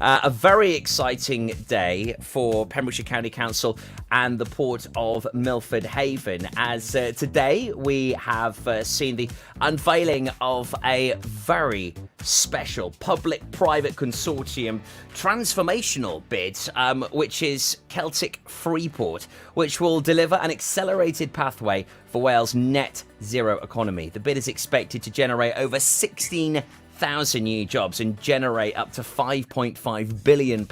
A very exciting day for Pembrokeshire County Council and the Port of Milford Haven, as today we have seen the unveiling of a very special public-private consortium transformational bid, which is Celtic Freeport, which will deliver an accelerated pathway for Wales' net zero economy. The bid is expected to generate over 16,000 new jobs and generate up to £5.5 billion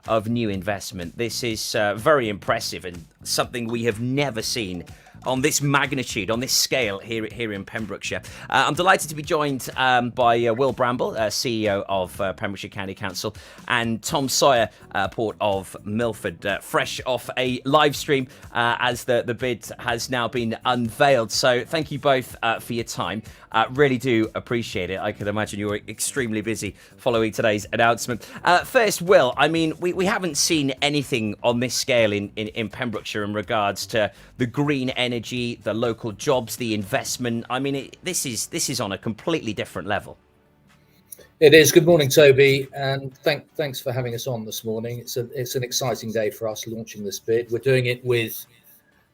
of new investment. This is very impressive and something we have never seen on this magnitude, on this scale here in Pembrokeshire. I'm delighted to be joined by Will Bramble, CEO of Pembrokeshire County Council, and Tom Sawyer, Port of Milford, fresh off a live stream as the bid has now been unveiled. So thank you both for your time. Really do appreciate it. I can imagine you were extremely busy following today's announcement. First, Will, I mean, we haven't seen anything on this scale in Pembrokeshire in regards to the green energy, the local jobs, the investment. I mean, this is on a completely different level. It is. Good morning, Toby, and thanks for having us on this morning. It's an exciting day for us launching this bid. We're doing it with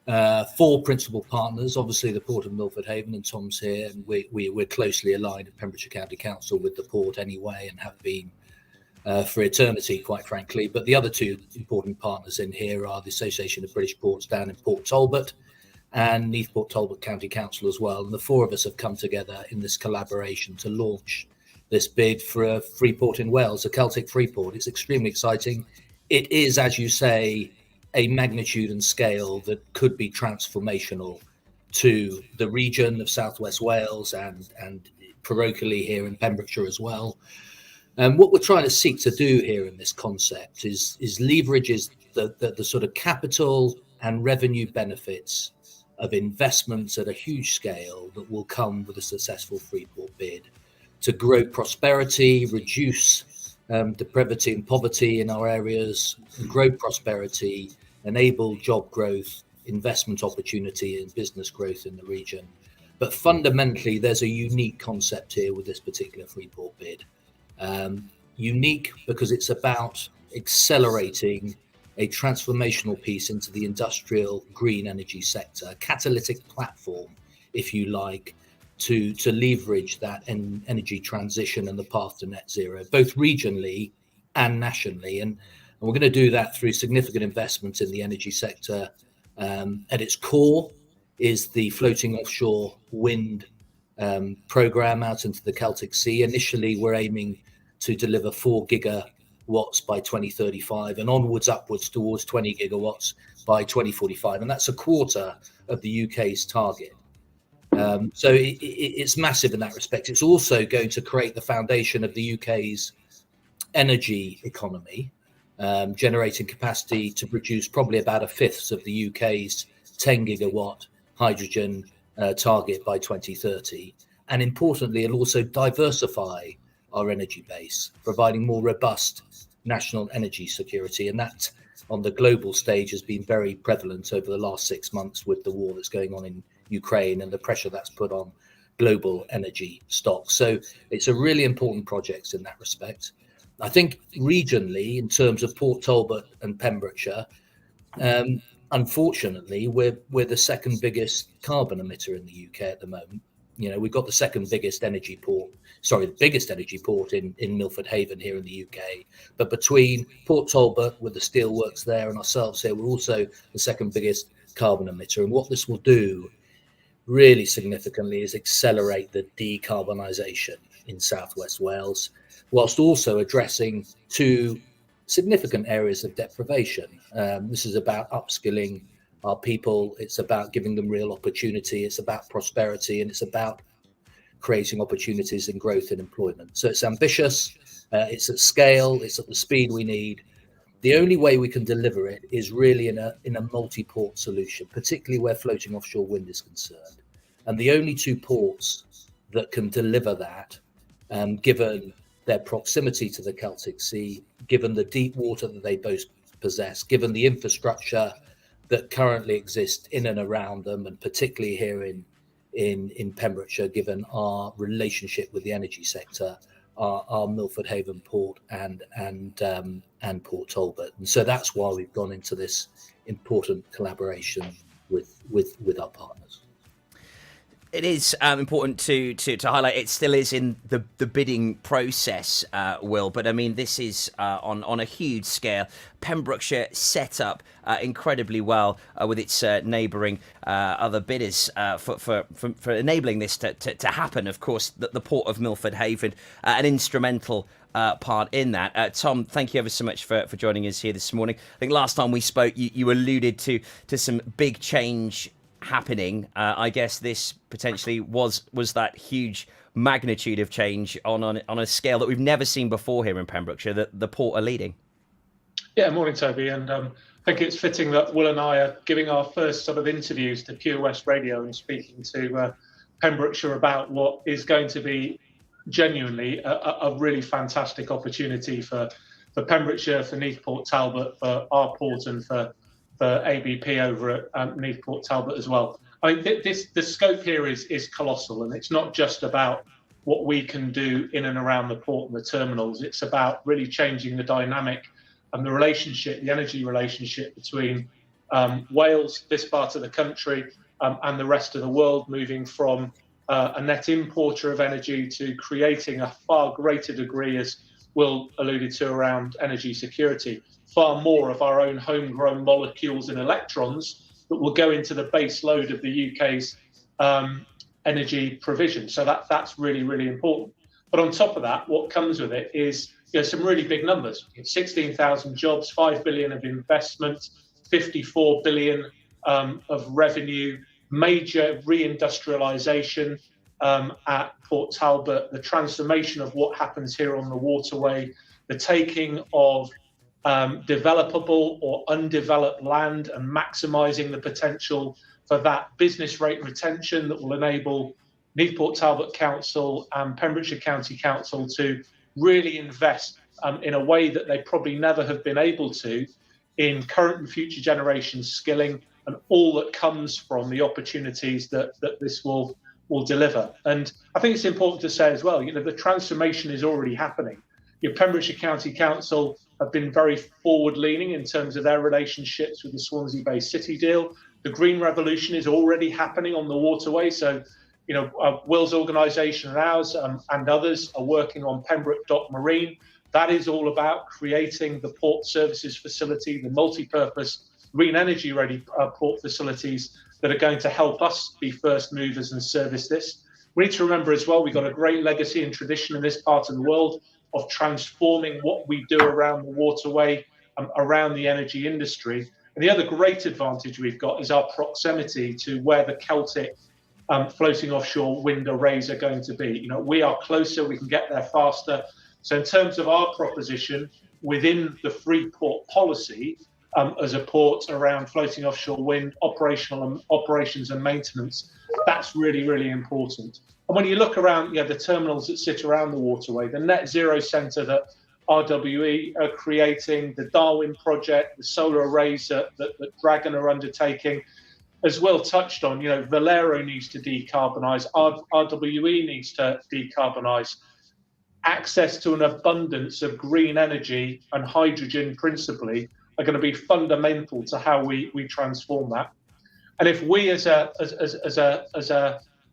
4 principal partners, obviously the Port of Milford Haven, and Tom's here, and we're closely aligned at Pembrokeshire County Council with the port anyway, and have been for eternity, quite frankly. But the other 2 important partners in here are the Association of British Ports down in Port Talbot and Neath Port Talbot County Council as well. And the 4 of us have come together in this collaboration to launch this bid for a free port in Wales, a Celtic Freeport. It's extremely exciting. It is, as you say, a magnitude and scale that could be transformational to the region of Southwest Wales and parochially here in Pembrokeshire as well. And what we're trying to seek to do here in this concept is leverage the sort of capital and revenue benefits of investments at a huge scale that will come with a successful Freeport bid to grow prosperity, reduce depravity and poverty in our areas, grow prosperity, enable job growth, investment opportunity and business growth in the region. But fundamentally, there's a unique concept here with this particular Freeport bid. Unique because it's about accelerating a transformational piece into the industrial green energy sector, a catalytic platform, if you like, to leverage that energy transition and the path to net zero, both regionally and nationally. And we're going to do that through significant investments in the energy sector. At its core is the floating offshore wind program out into the Celtic Sea. Initially, we're aiming to deliver 4 gigawatts by 2035 and upwards towards 20 gigawatts by 2045. And that's a quarter of the UK's target. So it's massive in that respect. It's also going to create the foundation of the UK's energy economy, generating capacity to produce probably about a fifth of the UK's 10 gigawatt hydrogen target by 2030. And importantly, it'll also diversify our energy base, providing more robust national energy security. And that on the global stage has been very prevalent over the last 6 months with the war that's going on in Ukraine and the pressure that's put on global energy stocks. So it's a really important project in that respect. I think regionally, in terms of Port Talbot and Pembrokeshire, unfortunately, we're the second biggest carbon emitter in the UK at the moment. You know, we've got the biggest energy port in Milford Haven here in the UK. But between Port Talbot, with the steelworks there, and ourselves here, we're also the second biggest carbon emitter. And what this will do really significantly is accelerate the decarbonisation in Southwest Wales, whilst also addressing 2 significant areas of deprivation. This is about upskilling our people. It's about giving them real opportunity. It's about prosperity, and it's about creating opportunities and growth in employment. So it's ambitious. It's at scale. It's at the speed we need. The only way we can deliver it is really in a multi-port solution, particularly where floating offshore wind is concerned. And the only 2 ports that can deliver that, given their proximity to the Celtic Sea, given the deep water that they both possess, given the infrastructure that currently exists in and around them, and particularly here in Pembrokeshire, given our relationship with the energy sector, our Milford Haven port and Port Talbot. And so that's why we've gone into this important collaboration with our partners. It is important to highlight. It still is in the bidding process, Will. But I mean, this is on a huge scale. Pembrokeshire set up incredibly well with its neighbouring other bidders for enabling this to happen. Of course, the Port of Milford Haven, an instrumental part in that. Tom, thank you ever so much for joining us here this morning. I think last time we spoke, you alluded to some big change happening. I guess this potentially was that huge magnitude of change on a scale that we've never seen before here in Pembrokeshire, that the port are leading. Yeah, morning, Toby. And I think it's fitting that Will and I are giving our first sort of interviews to Pure West Radio and speaking to Pembrokeshire about what is going to be genuinely a really fantastic opportunity for Pembrokeshire, for Neath Port Talbot, for our port, and for ABP over at Neath Port Talbot as well. I mean, the scope here is colossal, and it's not just about what we can do in and around the port and the terminals. It's about really changing the dynamic and the relationship, the energy relationship between Wales, this part of the country, and the rest of the world, moving from a net importer of energy to creating a far greater degree, as Will alluded to, around energy security. Far more of our own homegrown molecules and electrons that will go into the base load of the UK's energy provision. So that's really, really important. But on top of that, what comes with it is some really big numbers. 16,000 jobs, 5 billion of investment, 54 billion of revenue, major reindustrialisation at Port Talbot, the transformation of what happens here on the waterway, the taking of developable or undeveloped land and maximising the potential for that business rate retention that will enable Neath Port Talbot Council and Pembrokeshire County Council to really invest in a way that they probably never have been able to in current and future generations skilling and all that comes from the opportunities that this will deliver. And I think it's important to say as well, the transformation is already happening. Pembrokeshire County Council have been very forward-leaning in terms of their relationships with the Swansea Bay City deal. The green revolution is already happening on the waterway. So, Will's organisation and ours and others are working on Pembroke Dock Marine. That is all about creating the port services facility, the multi-purpose green energy-ready port facilities that are going to help us be first movers and service this. We need to remember as well, we've got a great legacy and tradition in this part of the world of transforming what we do around the waterway, around the energy industry. And the other great advantage we've got is our proximity to where the Celtic floating offshore wind arrays are going to be. We are closer, we can get there faster. So in terms of our proposition within the Freeport policy, as a port around floating offshore wind, operations and maintenance, that's really, really important. And when you look around, the terminals that sit around the waterway, the net zero centre that RWE are creating, the Darwin project, the solar arrays that Dragon are undertaking, as Will touched on, Valero needs to decarbonise, RWE needs to decarbonise. Access to an abundance of green energy and hydrogen principally are going to be fundamental to how we transform that. And if we as a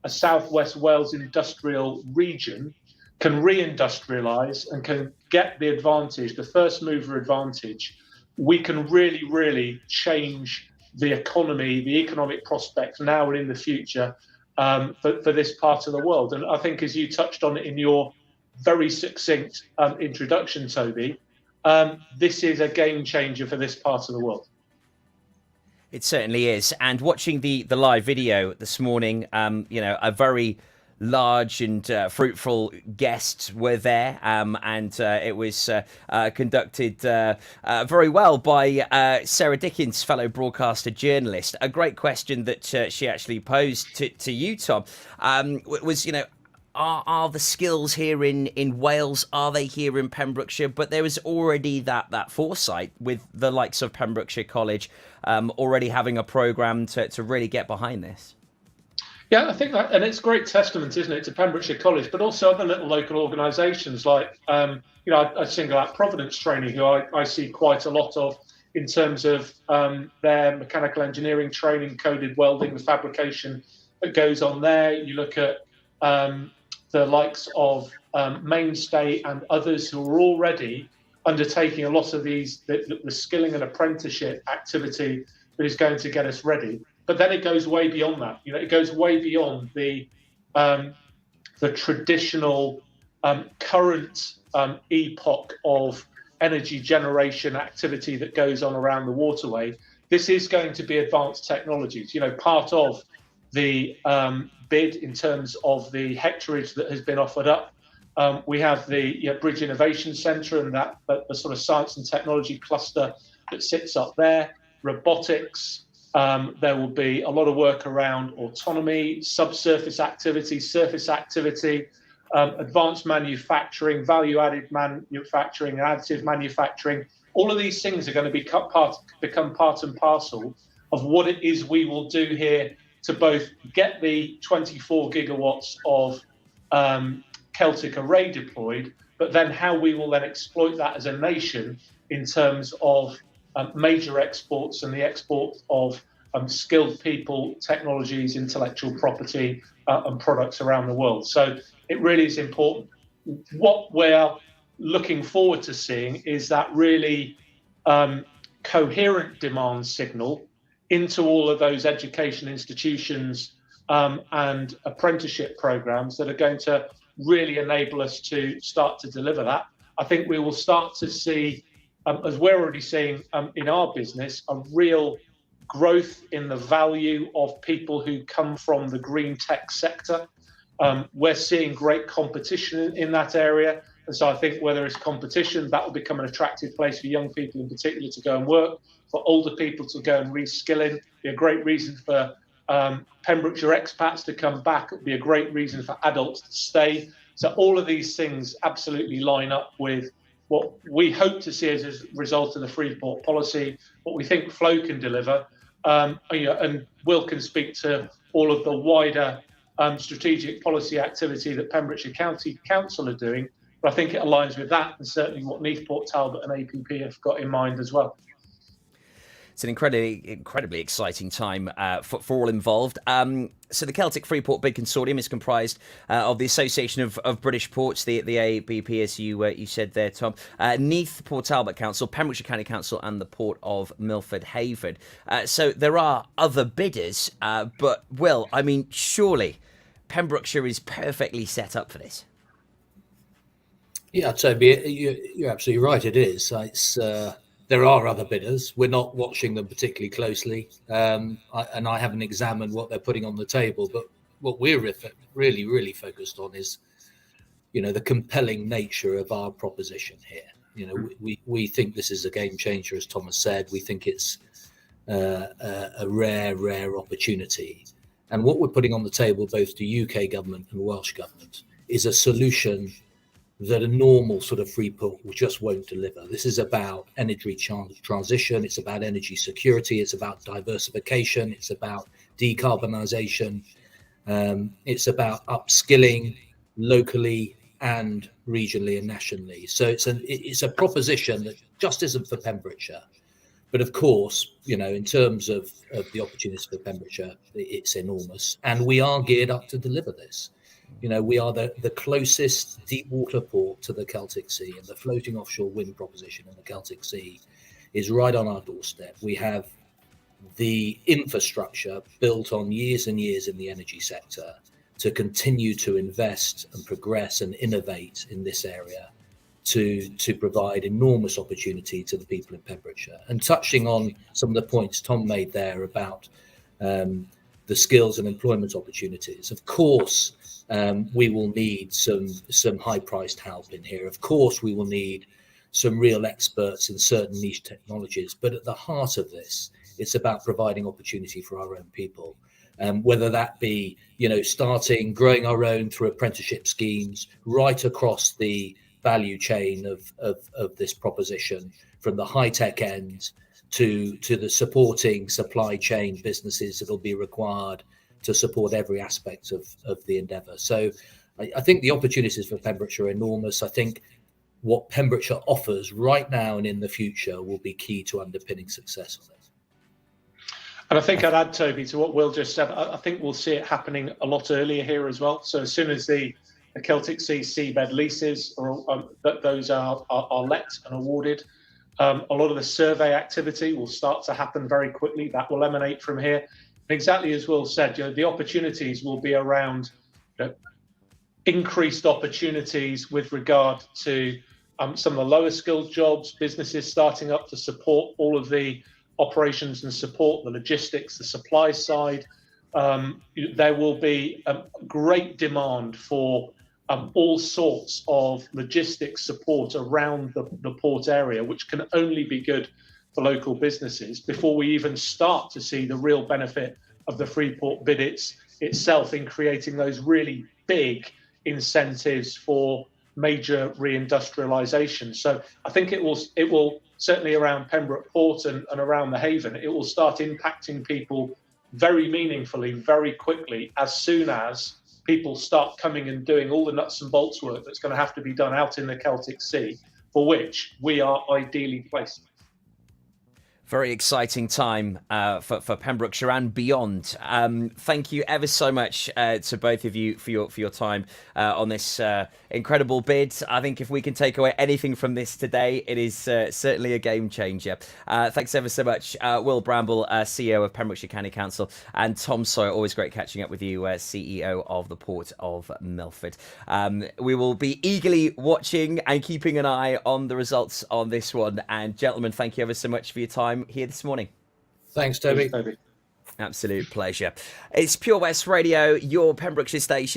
Southwest Wales industrial region can reindustrialise and can get the advantage, the first mover advantage, we can really, really change the economy, the economic prospects now and in the future for this part of the world. And I think as you touched on it in your very succinct introduction, Toby, this is a game changer for this part of the world. It certainly is. And watching the live video this morning, a very large and fruitful guests were there, and it was conducted very well by Sarah Dickens, fellow broadcaster journalist. A great question that she actually posed to you, Tom, was, are the skills here in Wales, are they here in Pembrokeshire? But there was already that foresight with the likes of Pembrokeshire College already having a programme to really get behind this. Yeah, I think that, and it's great testament, isn't it, to Pembrokeshire College, but also other little local organisations like, I single out Providence Training, who I see quite a lot of in terms of their mechanical engineering training, coded welding, the fabrication that goes on there. You look at the likes of Mainstay and others who are already undertaking a lot of the skilling and apprenticeship activity that is going to get us ready. But then it goes way beyond that. It goes way beyond the traditional current epoch of energy generation activity that goes on around the waterway. This is going to be advanced technologies. Part of the bid in terms of the hectareage that has been offered up. We have the Bridge Innovation Centre and that the sort of science and technology cluster that sits up there. Robotics. There will be a lot of work around autonomy, subsurface activity, surface activity, advanced manufacturing, value-added manufacturing, additive manufacturing. All of these things are going to become part and parcel of what it is we will do here to both get the 24 gigawatts of Celtic array deployed, but then how we will then exploit that as a nation in terms of major exports and the export of skilled people, technologies, intellectual property, and products around the world. So it really is important. What we're looking forward to seeing is that really coherent demand signal into all of those education institutions and apprenticeship programs that are going to really enable us to start to deliver that. I think we will start to see, as we're already seeing in our business, a real growth in the value of people who come from the green tech sector. We're seeing great competition in that area. And so I think where there is competition, that will become an attractive place for young people in particular to go and work, for older people to go and re-skilling. Be a great reason for Pembrokeshire expats to come back. It would be a great reason for adults to stay. So all of these things absolutely line up with what we hope to see as a result of the Freeport policy, what we think Flow can deliver, and Will can speak to all of the wider strategic policy activity that Pembrokeshire County Council are doing. But I think it aligns with that and certainly what Neath, Port Talbot and APP have got in mind as well. It's an incredibly exciting time for all involved. So the Celtic Freeport Bid Consortium is comprised of the Association of British Ports, the ABP, as you said there, Tom, Neath, Port Talbot Council, Pembrokeshire County Council, and the Port of Milford Haven. So there are other bidders, but Will, I mean, surely Pembrokeshire is perfectly set up for this. Yeah, Toby, you're absolutely right. It is. There are other bidders. We're not watching them particularly closely, and I haven't examined what they're putting on the table. But what we're really focused on is, the compelling nature of our proposition here. We think this is a game changer, as Thomas said. We think it's a rare opportunity, and what we're putting on the table, both to UK government and Welsh government, is a solution that a normal sort of Freeport just won't deliver. This is about energy transition. It's about energy security. It's about diversification. It's about decarbonisation. It's about upskilling locally and regionally and nationally. So it's a proposition that just isn't for Pembrokeshire. But of course, in terms of the opportunities for Pembrokeshire, it's enormous. And we are geared up to deliver this. We are the closest deep water port to the Celtic Sea, and the floating offshore wind proposition in the Celtic Sea is right on our doorstep. We have the infrastructure built on years and years in the energy sector to continue to invest and progress and innovate in this area to provide enormous opportunity to the people in Pembrokeshire. And touching on some of the points Tom made there about the skills and employment opportunities, of course, we will need some high-priced help in here. Of course, we will need some real experts in certain niche technologies. But at the heart of this, it's about providing opportunity for our own people, whether that be, growing our own through apprenticeship schemes right across the value chain of this proposition, from the high-tech end to the supporting supply chain businesses that will be required to support every aspect of the endeavour. So I think the opportunities for Pembrokeshire are enormous. I think what Pembrokeshire offers right now and in the future will be key to underpinning success on it. And I think I'd add, Toby, to what Will just said, I think we'll see it happening a lot earlier here as well. So as soon as the Celtic Sea seabed leases those are let and awarded, a lot of the survey activity will start to happen very quickly. That will emanate from here. And exactly as Will said, the opportunities will be around increased opportunities with regard to some of the lower skilled jobs, businesses starting up to support all of the operations and support the logistics, the supply side. There will be great demand for all sorts of logistics support around the port area, which can only be good for local businesses before we even start to see the real benefit of the Freeport bid itself in creating those really big incentives for major reindustrialisation. So I think it will certainly around Pembroke Port and around the Haven, it will start impacting people very meaningfully, very quickly, as soon as people start coming and doing all the nuts and bolts work that's going to have to be done out in the Celtic Sea, for which we are ideally placed. Very exciting time for Pembrokeshire and beyond. Thank you ever so much to both of you for your time on this incredible bid. I think if we can take away anything from this today, it is certainly a game changer. Thanks ever so much, Will Bramble, CEO of Pembrokeshire County Council, and Tom Sawyer. Always great catching up with you, CEO of the Port of Milford. We will be eagerly watching and keeping an eye on the results on this one. And gentlemen, thank you ever so much for your time here this morning. Thanks, Toby. Absolute pleasure. It's Pure West Radio, your Pembrokeshire station.